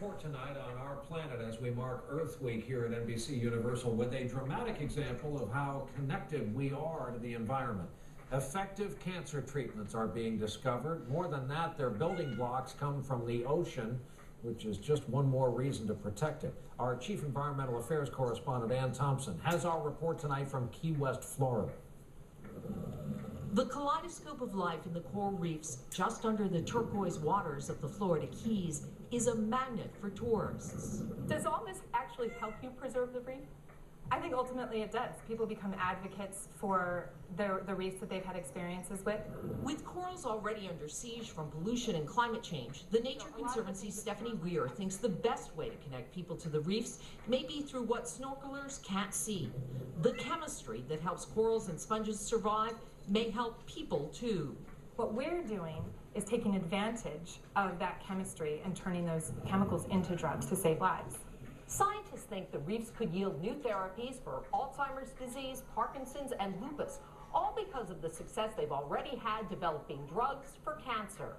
report tonight on our planet as we mark Earth Week here at NBC Universal with a dramatic example of how connected we are to the environment. Effective cancer treatments are being discovered. More than that, their building blocks come from the ocean, which is just one more reason to protect it. Our Chief Environmental Affairs correspondent, Ann Thompson, has our report tonight from Key West, Florida. The kaleidoscope of life in the coral reefs just under the turquoise waters of the Florida Keys is a magnet for tourists. Does all this actually help you preserve the reef? I think ultimately it does. People become advocates for the reefs that they've had experiences with. With corals already under siege from pollution and climate change, the Nature Conservancy's Stephanie Weir thinks the best way to connect people to the reefs may be through what snorkelers can't see. The chemistry that helps corals and sponges survive may help people too. What we're doing is taking advantage of that chemistry and turning those chemicals into drugs to save lives. Scientists think the reefs could yield new therapies for Alzheimer's disease, Parkinson's, and lupus, all because of the success they've already had developing drugs for cancer.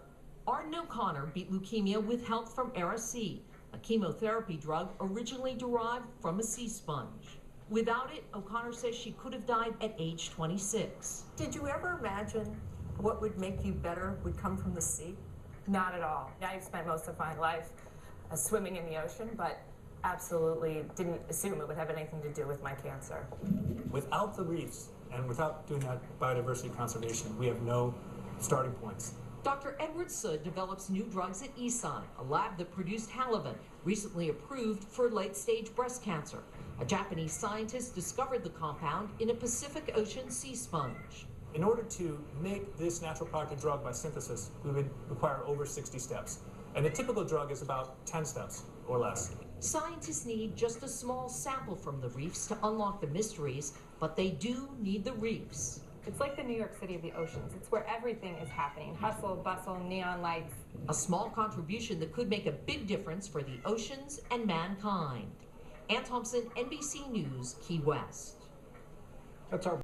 Arden O'Connor beat leukemia with help from ERA-C, a chemotherapy drug originally derived from a sea sponge. Without it, O'Connor says she could have died at age 26. Did you ever imagine what would make you better would come from the sea? Not at all. I've spent most of my life swimming in the ocean, but absolutely didn't assume it would have anything to do with my cancer. Without the reefs and without doing that biodiversity conservation, we have no starting points. Dr. Edward Sood develops new drugs at ESA, a lab that produced Halaven, recently approved for late-stage breast cancer. A Japanese scientist discovered the compound in a Pacific Ocean sea sponge. In order to make this natural product a drug by synthesis, we would require over 60 steps. And the typical drug is about 10 steps or less. Scientists need just a small sample from the reefs to unlock the mysteries, but they do need the reefs. It's like the New York City of the oceans. It's where everything is happening. Hustle, bustle, neon lights. A small contribution that could make a big difference for the oceans and mankind. Ann Thompson, NBC News, Key West. That's our